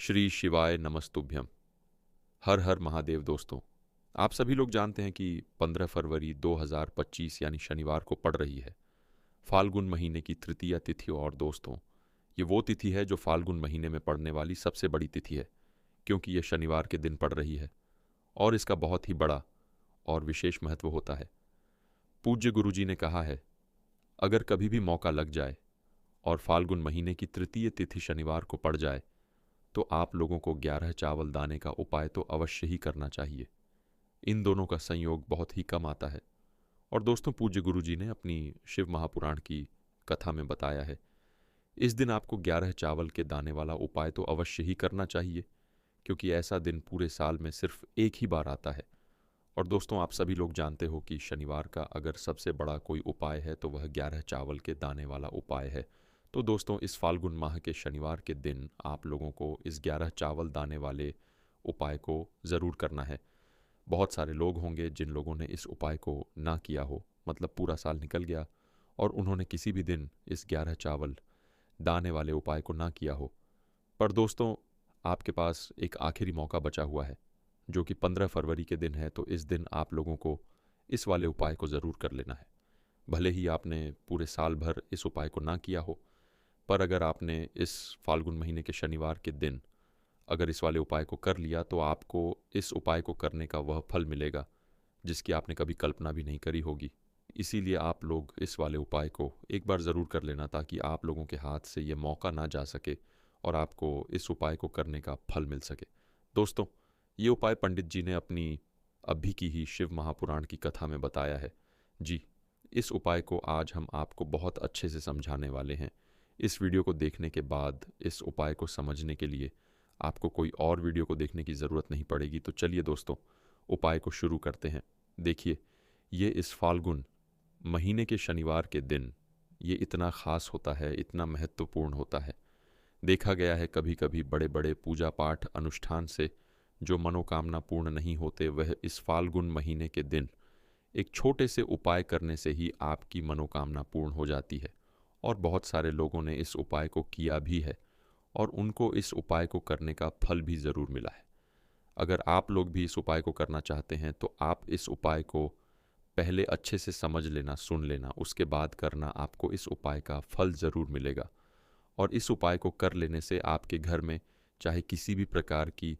श्री शिवाय नमस्तुभ्यम। हर हर महादेव। दोस्तों, आप सभी लोग जानते हैं कि 15 फरवरी 2025 यानी शनिवार को पड़ रही है फाल्गुन महीने की तृतीया तिथि। और दोस्तों, ये वो तिथि है जो फाल्गुन महीने में पड़ने वाली सबसे बड़ी तिथि है, क्योंकि ये शनिवार के दिन पड़ रही है और इसका बहुत ही बड़ा और विशेष महत्व होता है। पूज्य गुरुजी ने कहा है, अगर कभी भी मौका लग जाए और फाल्गुन महीने की तृतीय तिथि शनिवार को पड़ जाए तो आप लोगों को 11 चावल दाने का उपाय तो अवश्य ही करना चाहिए। इन दोनों का संयोग बहुत ही कम आता है। और दोस्तों, पूज्य गुरुजी ने अपनी शिव महापुराण की कथा में बताया है, इस दिन आपको 11 चावल के दाने वाला उपाय तो अवश्य ही करना चाहिए, क्योंकि ऐसा दिन पूरे साल में सिर्फ एक ही बार आता है। और दोस्तों, आप सभी लोग जानते हो कि शनिवार का अगर सबसे बड़ा कोई उपाय है तो वह 11 चावल के दाने वाला उपाय है। तो दोस्तों, इस फाल्गुन माह के शनिवार के दिन आप लोगों को इस 11 चावल दाने वाले उपाय को ज़रूर करना है। बहुत सारे लोग होंगे जिन लोगों ने इस उपाय को ना किया हो, मतलब पूरा साल निकल गया और उन्होंने किसी भी दिन इस 11 चावल दाने वाले उपाय को ना किया हो। पर दोस्तों, आपके पास एक आखिरी मौका बचा हुआ है, जो कि 15 फरवरी के दिन है। तो इस दिन आप लोगों को इस वाले उपाय को ज़रूर कर लेना है। भले ही आपने पूरे साल भर इस उपाय को ना किया हो, पर अगर आपने इस फाल्गुन महीने के शनिवार के दिन अगर इस वाले उपाय को कर लिया तो आपको इस उपाय को करने का वह फल मिलेगा जिसकी आपने कभी कल्पना भी नहीं करी होगी। इसीलिए आप लोग इस वाले उपाय को एक बार ज़रूर कर लेना, ताकि आप लोगों के हाथ से ये मौका ना जा सके और आपको इस उपाय को करने का फल मिल सके। दोस्तों, ये उपाय पंडित जी ने अपनी अभी की ही शिव महापुराण की कथा में बताया है। जी, इस उपाय को आज हम आपको बहुत अच्छे से समझाने वाले हैं। इस वीडियो को देखने के बाद इस उपाय को समझने के लिए आपको कोई और वीडियो को देखने की ज़रूरत नहीं पड़ेगी। तो चलिए दोस्तों, उपाय को शुरू करते हैं। देखिए, ये इस फाल्गुन महीने के शनिवार के दिन ये इतना ख़ास होता है, इतना महत्वपूर्ण होता है। देखा गया है कभी कभी बड़े बड़े पूजा पाठ अनुष्ठान से जो मनोकामना पूर्ण नहीं होते, वह इस फाल्गुन महीने के दिन एक छोटे से उपाय करने से ही आपकी मनोकामना पूर्ण हो जाती है। और बहुत सारे लोगों ने इस उपाय को किया भी है और उनको इस उपाय को करने का फल भी ज़रूर मिला है। अगर आप लोग भी इस उपाय को करना चाहते हैं तो आप इस उपाय को पहले अच्छे से समझ लेना, सुन लेना, उसके बाद करना। आपको इस उपाय का फल ज़रूर मिलेगा। और इस उपाय को कर लेने से आपके घर में चाहे किसी भी प्रकार की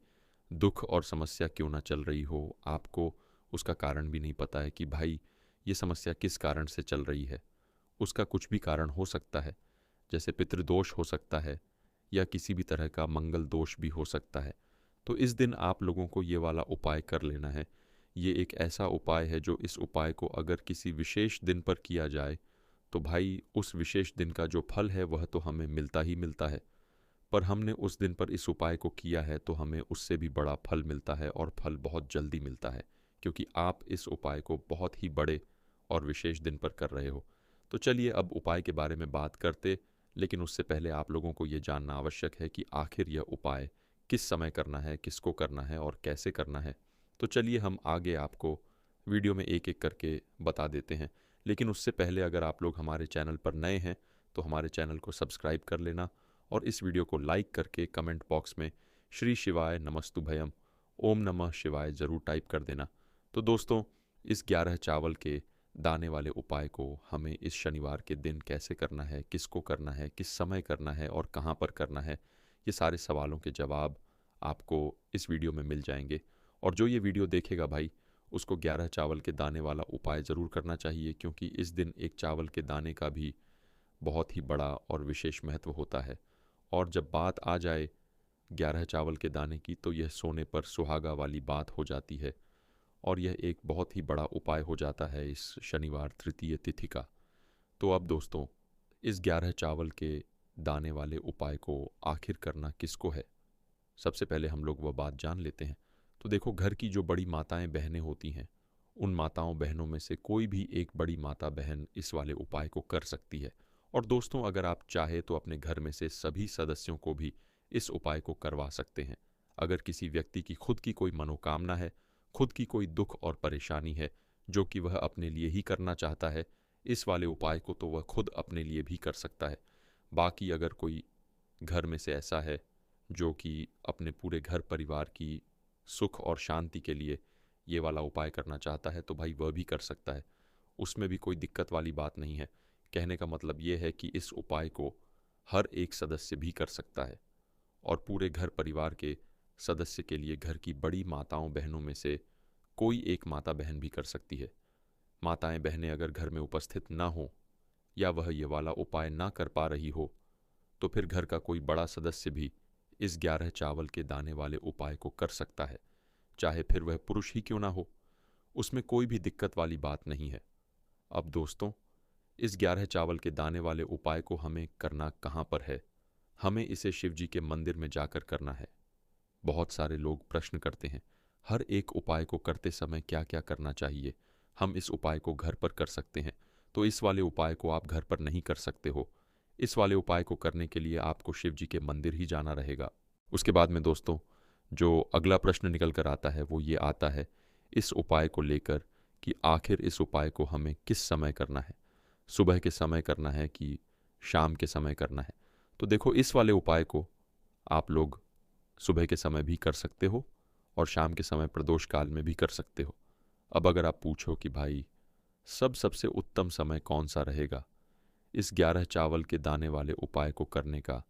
दुख और समस्या क्यों ना चल रही हो, आपको उसका कारण भी नहीं पता है कि भाई ये समस्या किस कारण से चल रही है। उसका कुछ भी कारण हो सकता है, जैसे पितृदोष हो सकता है या किसी भी तरह का मंगल दोष भी हो सकता है। तो इस दिन आप लोगों को ये वाला उपाय कर लेना है। ये एक ऐसा उपाय है जो इस उपाय को अगर किसी विशेष दिन पर किया जाए तो भाई उस विशेष दिन का जो फल है वह तो हमें मिलता ही मिलता है, पर हमने उस दिन पर इस उपाय को किया है तो हमें उससे भी बड़ा फल मिलता है और फल बहुत जल्दी मिलता है, क्योंकि आप इस उपाय को बहुत ही बड़े और विशेष दिन पर कर रहे हो। तो चलिए अब उपाय के बारे में बात करते, लेकिन उससे पहले आप लोगों को ये जानना आवश्यक है कि आखिर यह उपाय किस समय करना है, किसको करना है और कैसे करना है। तो चलिए हम आगे आपको वीडियो में एक एक करके बता देते हैं। लेकिन उससे पहले अगर आप लोग हमारे चैनल पर नए हैं तो हमारे चैनल को सब्सक्राइब कर लेना और इस वीडियो को लाइक करके कमेंट बॉक्स में श्री शिवाय नमस्तुभयम, ओम नमः शिवाय ज़रूर टाइप कर देना। तो दोस्तों, इस 11 चावल के दाने वाले उपाय को हमें इस शनिवार के दिन कैसे करना है, किसको करना है, किस समय करना है और कहाँ पर करना है, ये सारे सवालों के जवाब आपको इस वीडियो में मिल जाएंगे। और जो ये वीडियो देखेगा भाई, उसको 11 चावल के दाने वाला उपाय ज़रूर करना चाहिए, क्योंकि इस दिन एक चावल के दाने का भी बहुत ही बड़ा और विशेष महत्व होता है। और जब बात आ जाए 11 चावल के दाने की तो यह सोने पर सुहागा वाली बात हो जाती है और यह एक बहुत ही बड़ा उपाय हो जाता है इस शनिवार तृतीय तिथि का। तो अब दोस्तों, इस 11 चावल के दाने वाले उपाय को आखिर करना किसको है, सबसे पहले हम लोग वह बात जान लेते हैं। तो देखो, घर की जो बड़ी माताएं बहनें होती हैं, उन माताओं बहनों में से कोई भी एक बड़ी माता बहन इस वाले उपाय को कर सकती है। और दोस्तों, अगर आप चाहे तो अपने घर में से सभी सदस्यों को भी इस उपाय को करवा सकते हैं। अगर किसी व्यक्ति की खुद की कोई मनोकामना है, खुद की कोई दुख और परेशानी है जो कि वह अपने लिए ही करना चाहता है, इस वाले उपाय को तो वह खुद अपने लिए भी कर सकता है। बाकी अगर कोई घर में से ऐसा है जो कि अपने पूरे घर परिवार की सुख और शांति के लिए ये वाला उपाय करना चाहता है तो भाई वह भी कर सकता है। उसमें भी कोई दिक्कत वाली बात नहीं है। कहने का मतलब ये है कि इस उपाय को हर एक सदस्य भी कर सकता है और पूरे घर परिवार के सदस्य के लिए घर की बड़ी माताओं बहनों में से कोई एक माता बहन भी कर सकती है। माताएं बहनें अगर घर में उपस्थित ना हो या वह ये वाला उपाय ना कर पा रही हो तो फिर घर का कोई बड़ा सदस्य भी इस 11 चावल के दाने वाले उपाय को कर सकता है, चाहे फिर वह पुरुष ही क्यों ना हो। उसमें कोई भी दिक्कत वाली बात नहीं है। अब दोस्तों, इस 11 चावल के दाने वाले उपाय को हमें करना कहाँ पर है? हमें इसे शिव जी के मंदिर में जाकर करना है। बहुत सारे लोग प्रश्न करते हैं, हर एक उपाय को करते समय क्या क्या करना चाहिए? हम इस उपाय को घर पर कर सकते हैं, तो इस वाले उपाय को आप घर पर नहीं कर सकते हो। इस वाले उपाय को करने के लिए आपको शिव जी के मंदिर ही जाना रहेगा। उसके बाद में दोस्तों, जो अगला प्रश्न निकल कर आता है वो ये आता है इस उपाय को लेकर कि आखिर इस उपाय को हमें किस समय करना है? सुबह के समय करना है कि शाम के समय करना है? तो देखो, इस वाले उपाय को आप लोग सुबह के समय भी कर सकते हो और शाम के समय प्रदोष काल में भी कर सकते हो। अब अगर आप पूछो कि भाई सबसे उत्तम समय कौन सा रहेगा इस 11 चावल के दाने वाले उपाय को करने का,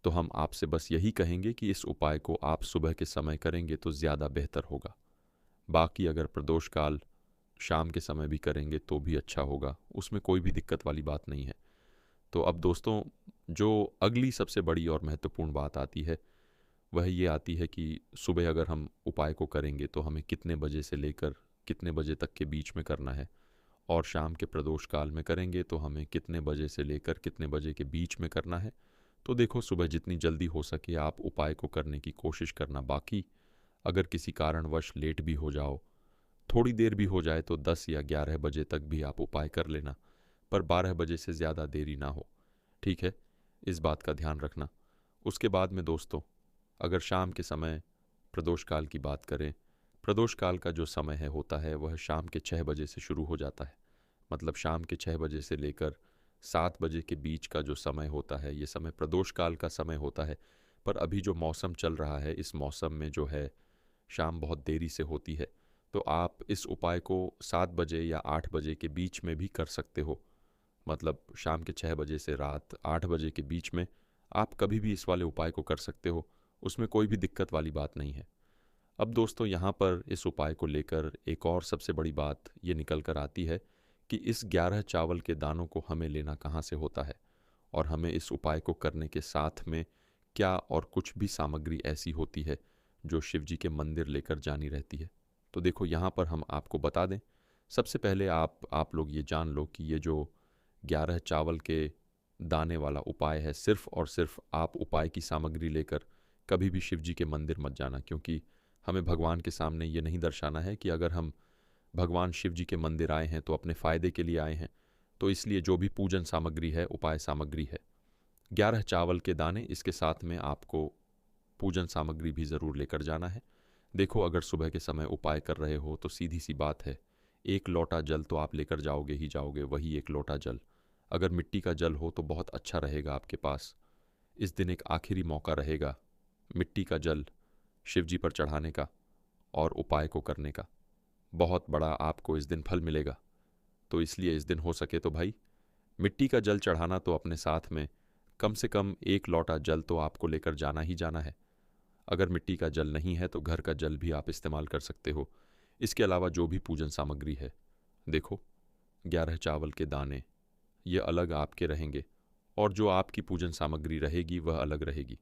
तो हम आपसे बस यही कहेंगे कि इस उपाय को आप सुबह के समय करेंगे तो ज़्यादा बेहतर होगा। बाकी अगर प्रदोष काल शाम के समय भी करेंगे तो भी अच्छा होगा, उसमें कोई भी दिक्कत वाली बात नहीं है। तो अब दोस्तों, जो अगली सबसे बड़ी और महत्वपूर्ण बात आती है वह ये आती है कि सुबह अगर हम उपाय को करेंगे तो हमें कितने बजे से लेकर कितने बजे तक के बीच में करना है, और शाम के प्रदोष काल में करेंगे तो हमें कितने बजे से लेकर कितने बजे के बीच में करना है। तो देखो, सुबह जितनी जल्दी हो सके आप उपाय को करने की कोशिश करना। बाकी अगर किसी कारणवश लेट भी हो जाओ, थोड़ी देर भी हो जाए, तो 10 या 11 बजे तक भी आप उपाय कर लेना, पर 12 बजे से ज़्यादा देरी ना हो। ठीक है, इस बात का ध्यान रखना। उसके बाद में दोस्तों, अगर शाम के समय प्रदोष काल की बात करें, प्रदोष काल का जो समय है होता है वह शाम के 6 बजे से शुरू हो जाता है। मतलब शाम के 6 बजे से लेकर 7 बजे के बीच का जो समय होता है ये समय प्रदोष काल का समय होता है। पर अभी जो मौसम चल रहा है, इस मौसम में जो है शाम बहुत देरी से होती है, तो आप इस उपाय को 7 बजे या 8 बजे के बीच में भी कर सकते हो। मतलब शाम के 6 बजे से रात 8 बजे के बीच में आप कभी भी इस वाले उपाय को कर सकते हो, उसमें कोई भी दिक्कत वाली बात नहीं है। अब दोस्तों, यहाँ पर इस उपाय को लेकर एक और सबसे बड़ी बात ये निकल कर आती है कि इस 11 चावल के दानों को हमें लेना कहाँ से होता है, और हमें इस उपाय को करने के साथ में क्या और कुछ भी सामग्री ऐसी होती है जो शिव जी के मंदिर लेकर जानी रहती है। तो देखो, यहाँ पर हम आपको बता दें। सबसे पहले आप लोग ये जान लो कि ये जो 11 चावल के दाने वाला उपाय है, सिर्फ और सिर्फ आप उपाय की सामग्री लेकर कभी भी शिव जी के मंदिर मत जाना, क्योंकि हमें भगवान के सामने ये नहीं दर्शाना है कि अगर हम भगवान शिव जी के मंदिर आए हैं तो अपने फ़ायदे के लिए आए हैं। तो इसलिए जो भी पूजन सामग्री है, उपाय सामग्री है, 11 चावल के दाने, इसके साथ में आपको पूजन सामग्री भी ज़रूर लेकर जाना है। देखो, अगर सुबह के समय उपाय कर रहे हो तो सीधी सी बात है, 1 लोटा जल तो आप लेकर जाओगे ही जाओगे, वही 1 लोटा जल। अगर मिट्टी का जल हो तो बहुत अच्छा रहेगा आपके पास। इस दिन एक आखिरी मौका रहेगा मिट्टी का जल शिव जी पर चढ़ाने का और उपाय को करने का। बहुत बड़ा आपको इस दिन फल मिलेगा। तो इसलिए इस दिन हो सके तो भाई मिट्टी का जल चढ़ाना तो अपने साथ में कम से कम 1 लोटा जल तो आपको लेकर जाना ही जाना है। अगर मिट्टी का जल नहीं है तो घर का जल भी आप इस्तेमाल कर सकते हो। इसके अलावा जो भी पूजन सामग्री है, देखो, 11 चावल के दाने ये अलग आपके रहेंगे, और जो आपकी पूजन सामग्री रहेगी वह अलग रहेगी।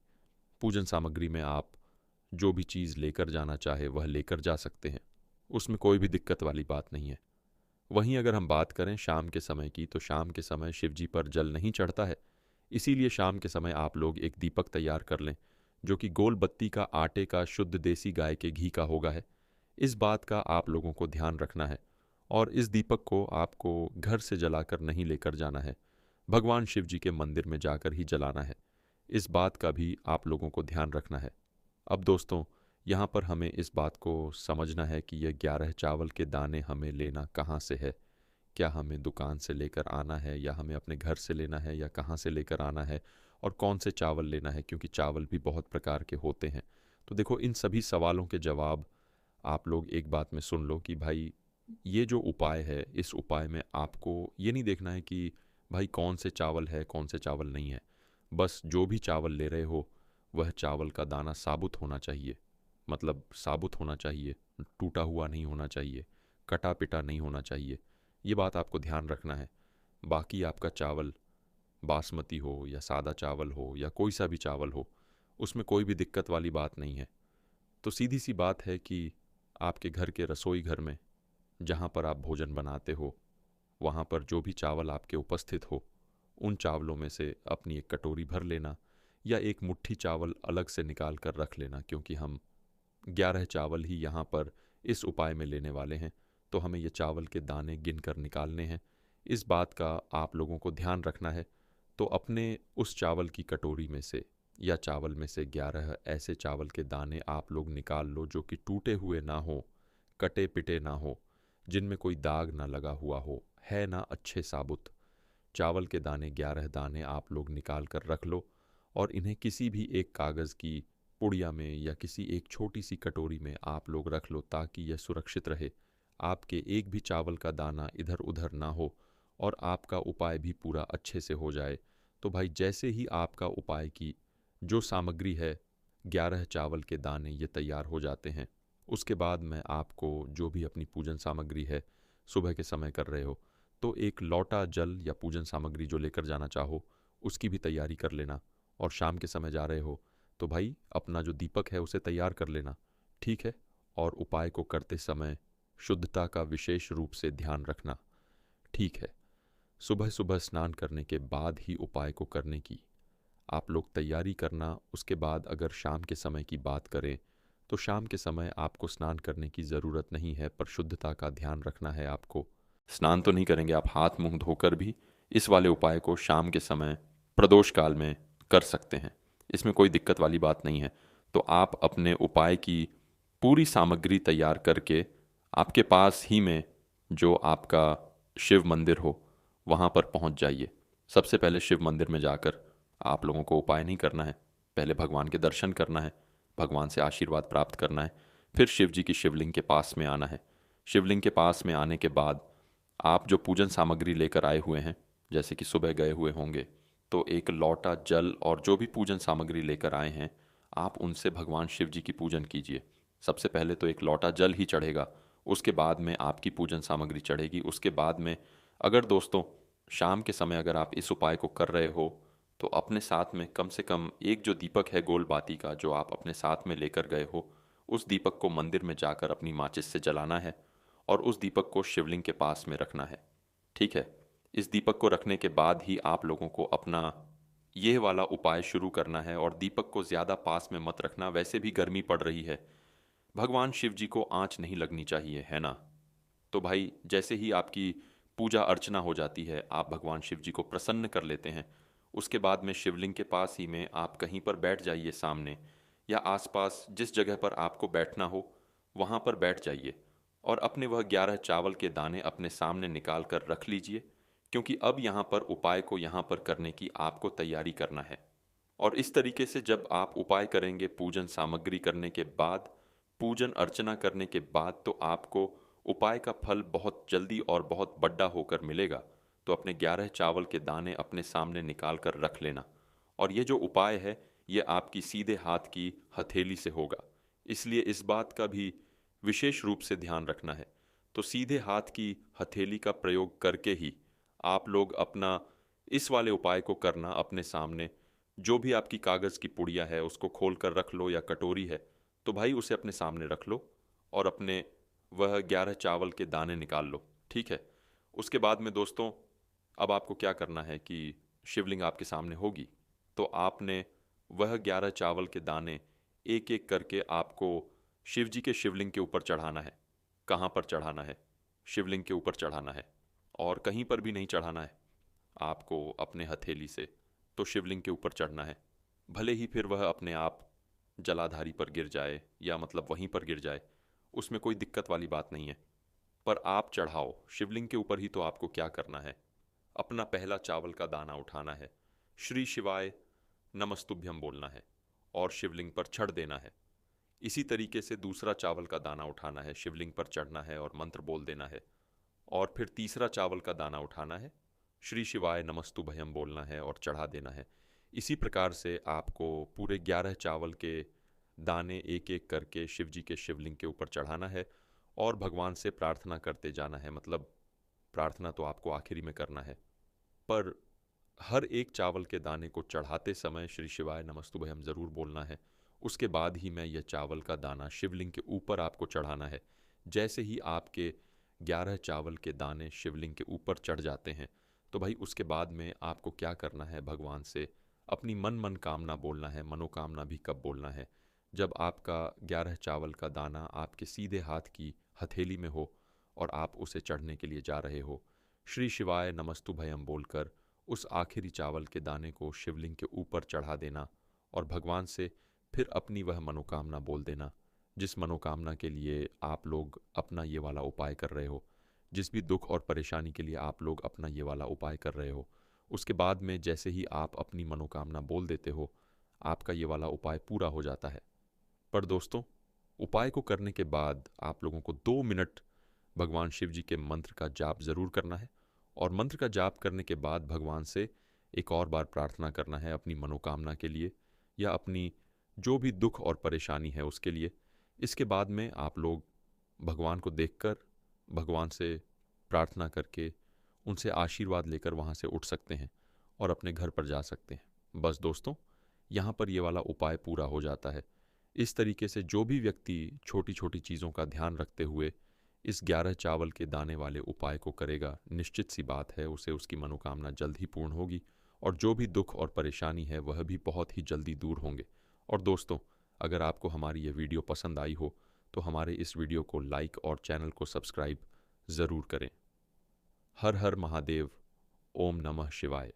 पूजन सामग्री में आप जो भी चीज़ लेकर जाना चाहे वह लेकर जा सकते हैं, उसमें कोई भी दिक्कत वाली बात नहीं है। वहीं अगर हम बात करें शाम के समय की, तो शाम के समय शिव जी पर जल नहीं चढ़ता है। इसीलिए शाम के समय आप लोग एक दीपक तैयार कर लें, जो कि गोल बत्ती का, आटे का, शुद्ध देसी गाय के घी का होगा है। इस बात का आप लोगों को ध्यान रखना है, और इस दीपक को आपको घर से जलाकर नहीं लेकर जाना है, भगवान शिव जी के मंदिर में जाकर ही जलाना है। इस बात का भी आप लोगों को ध्यान रखना है। अब दोस्तों, यहाँ पर हमें इस बात को समझना है कि यह 11 चावल के दाने हमें लेना कहाँ से है। क्या हमें दुकान से लेकर आना है, या हमें अपने घर से लेना है, या कहाँ से लेकर आना है, और कौन से चावल लेना है, क्योंकि चावल भी बहुत प्रकार के होते हैं। तो देखो, इन सभी सवालों के जवाब आप लोग एक बात में सुन लो कि भाई ये जो उपाय है, इस उपाय में आपको ये नहीं देखना है कि भाई कौन से चावल है कौन से चावल नहीं है। बस जो भी चावल ले रहे हो वह चावल का दाना साबुत होना चाहिए, मतलब साबुत होना चाहिए, टूटा हुआ नहीं होना चाहिए, कटा पिटा नहीं होना चाहिए। ये बात आपको ध्यान रखना है। बाकी आपका चावल बासमती हो या सादा चावल हो या कोई सा भी चावल हो, उसमें कोई भी दिक्कत वाली बात नहीं है। तो सीधी सी बात है कि आपके घर के रसोई घर में जहाँ पर आप भोजन बनाते हो, वहाँ पर जो भी चावल आपके उपस्थित हो, उन चावलों में से अपनी एक कटोरी भर लेना या एक मुट्ठी चावल अलग से निकाल कर रख लेना, क्योंकि हम 11 चावल ही यहाँ पर इस उपाय में लेने वाले हैं। तो हमें ये चावल के दाने गिन कर निकालने हैं। इस बात का आप लोगों को ध्यान रखना है। तो अपने उस चावल की कटोरी में से या चावल में से 11 ऐसे चावल के दाने आप लोग निकाल लो जो कि टूटे हुए ना हो, कटे पिटे ना हो, जिनमें कोई दाग ना लगा हुआ हो, है ना अच्छे साबुत। चावल के दाने 11 दाने आप लोग निकाल कर रख लो और इन्हें किसी भी एक कागज़ की पुड़िया में या किसी एक छोटी सी कटोरी में आप लोग रख लो, ताकि यह सुरक्षित रहे, आपके एक भी चावल का दाना इधर उधर ना हो और आपका उपाय भी पूरा अच्छे से हो जाए। तो भाई जैसे ही आपका उपाय की जो सामग्री है, 11 चावल के दाने ये तैयार हो जाते हैं, उसके बाद मैं आपको जो भी अपनी पूजन सामग्री है सुबह के समय कर रहे हो, तो एक लौटा जल या पूजन सामग्री जो लेकर जाना चाहो उसकी भी तैयारी कर लेना। और शाम के समय जा रहे हो तो भाई अपना जो दीपक है उसे तैयार कर लेना, ठीक है। और उपाय को करते समय शुद्धता का विशेष रूप से ध्यान रखना, ठीक है। सुबह सुबह स्नान करने के बाद ही उपाय को करने की आप लोग तैयारी करना। उसके बाद अगर शाम के समय की बात करें तो शाम के समय आपको स्नान करने की ज़रूरत नहीं है, पर शुद्धता का ध्यान रखना है आपको। स्नान तो नहीं करेंगे, आप हाथ मुंह धोकर भी इस वाले उपाय को शाम के समय प्रदोष काल में कर सकते हैं। इसमें कोई दिक्कत वाली बात नहीं है। तो आप अपने उपाय की पूरी सामग्री तैयार करके आपके पास ही में जो आपका शिव मंदिर हो वहाँ पर पहुँच जाइए। सबसे पहले शिव मंदिर में जाकर आप लोगों को उपाय नहीं करना है, पहले भगवान के दर्शन करना है, भगवान से आशीर्वाद प्राप्त करना है, फिर शिव जी की शिवलिंग के पास में आना है। शिवलिंग के पास में आने के बाद आप जो पूजन सामग्री लेकर आए हुए हैं, जैसे कि सुबह गए हुए होंगे, तो एक लौटा जल और जो भी पूजन सामग्री लेकर आए हैं आप उनसे भगवान शिव जी की पूजन कीजिए। सबसे पहले तो एक लौटा जल ही चढ़ेगा, उसके बाद में आपकी पूजन सामग्री चढ़ेगी। उसके बाद में अगर दोस्तों शाम के समय अगर आप इस उपाय को कर रहे हो तो अपने साथ में कम से कम एक जो दीपक है गोल बाती का जो आप अपने साथ में लेकर गए हो, उस दीपक को मंदिर में जाकर अपनी माचिस से जलाना है और उस दीपक को शिवलिंग के पास में रखना है, ठीक है। इस दीपक को रखने के बाद ही आप लोगों को अपना ये वाला उपाय शुरू करना है। और दीपक को ज़्यादा पास में मत रखना, वैसे भी गर्मी पड़ रही है, भगवान शिव जी को आँच नहीं लगनी चाहिए, है ना। तो भाई जैसे ही आपकी पूजा अर्चना हो जाती है, आप भगवान शिव जी को प्रसन्न कर लेते हैं, उसके बाद में शिवलिंग के पास ही में आप कहीं पर बैठ जाइए, सामने या आसपास जिस जगह पर आपको बैठना हो वहाँ पर बैठ जाइए और अपने वह 11 चावल के दाने अपने सामने निकाल कर रख लीजिए, क्योंकि अब यहाँ पर उपाय को यहाँ पर करने की आपको तैयारी करना है। और इस तरीके से जब आप उपाय करेंगे पूजन सामग्री करने के बाद, पूजन अर्चना करने के बाद, तो आपको उपाय का फल बहुत जल्दी और बहुत बड़ा होकर मिलेगा। तो अपने 11 चावल के दाने अपने सामने निकाल कर रख लेना। और ये जो उपाय है ये आपकी सीधे हाथ की हथेली से होगा, इसलिए इस बात का भी विशेष रूप से ध्यान रखना है। तो सीधे हाथ की हथेली का प्रयोग करके ही आप लोग अपना इस वाले उपाय को करना। अपने सामने जो भी आपकी कागज़ की पुड़िया है उसको खोल कर रख लो, या कटोरी है तो भाई उसे अपने सामने रख लो और अपने वह 11 चावल के दाने निकाल लो, ठीक है। उसके बाद में दोस्तों अब आपको क्या करना है कि शिवलिंग आपके सामने होगी, तो आपने वह 11 चावल के दाने एक एक करके आपको शिव जी के शिवलिंग के ऊपर चढ़ाना है। कहाँ पर चढ़ाना है? शिवलिंग के ऊपर चढ़ाना है, और कहीं पर भी नहीं चढ़ाना है आपको अपने हथेली से, तो शिवलिंग के ऊपर चढ़ना है। भले ही फिर वह अपने आप जलाधारी पर गिर जाए या मतलब वहीं पर गिर जाए, उसमें कोई दिक्कत वाली बात नहीं है, पर आप चढ़ाओ शिवलिंग के ऊपर ही। तो आपको क्या करना है, अपना पहला चावल का दाना उठाना है, श्री शिवाय नमस्तुभ्यम बोलना है और शिवलिंग पर छड़ देना है। इसी तरीके से दूसरा चावल का दाना उठाना है, शिवलिंग पर चढ़ना है और मंत्र बोल देना है। और फिर तीसरा चावल का दाना उठाना है, श्री शिवाय नमस्तुभयम बोलना है और चढ़ा देना है। इसी प्रकार से आपको पूरे 11 चावल के दाने एक एक करके शिव जी के शिवलिंग के ऊपर चढ़ाना है और भगवान से प्रार्थना करते जाना है। मतलब प्रार्थना तो आपको आखिरी में करना है, पर हर एक चावल के दाने को चढ़ाते समय श्री शिवाय नमस्तुभयम ज़रूर बोलना है। उसके बाद ही मैं यह चावल का दाना शिवलिंग के ऊपर आपको चढ़ाना है। जैसे ही आपके 11 चावल के दाने शिवलिंग के ऊपर चढ़ जाते हैं तो भाई उसके बाद में आपको क्या करना है, भगवान से अपनी मन कामना बोलना है। मनोकामना भी कब बोलना है? जब आपका 11 चावल का दाना आपके सीधे हाथ की हथेली में हो और आप उसे चढ़ने के लिए जा रहे हो। श्री शिवाय नमस्तुभयम बोलकर उस आखिरी चावल के दाने को शिवलिंग के ऊपर चढ़ा देना और भगवान से फिर अपनी वह मनोकामना बोल देना, जिस मनोकामना के लिए आप लोग अपना ये वाला उपाय कर रहे हो, जिस भी दुख और परेशानी के लिए आप लोग अपना ये वाला उपाय कर रहे हो। उसके बाद में जैसे ही आप अपनी मनोकामना बोल देते हो, आपका ये वाला उपाय पूरा हो जाता है। पर दोस्तों, उपाय को करने के बाद आप लोगों को 2 मिनट भगवान शिव जी के मंत्र का जाप ज़रूर करना है और मंत्र का जाप करने के बाद भगवान से एक और बार प्रार्थना करना है अपनी मनोकामना के लिए या अपनी जो भी दुख और परेशानी है उसके लिए। इसके बाद में आप लोग भगवान को देखकर, भगवान से प्रार्थना करके, उनसे आशीर्वाद लेकर वहाँ से उठ सकते हैं और अपने घर पर जा सकते हैं। बस दोस्तों, यहाँ पर ये वाला उपाय पूरा हो जाता है। इस तरीके से जो भी व्यक्ति छोटी छोटी चीज़ों का ध्यान रखते हुए इस 11 चावल के दाने वाले उपाय को करेगा, निश्चित सी बात है उसे उसकी मनोकामना जल्द ही पूर्ण होगी और जो भी दुख और परेशानी है वह भी बहुत ही जल्दी दूर होंगे। और दोस्तों, अगर आपको हमारी ये वीडियो पसंद आई हो तो हमारे इस वीडियो को लाइक और चैनल को सब्सक्राइब ज़रूर करें। हर हर महादेव। ओम नमः शिवाय।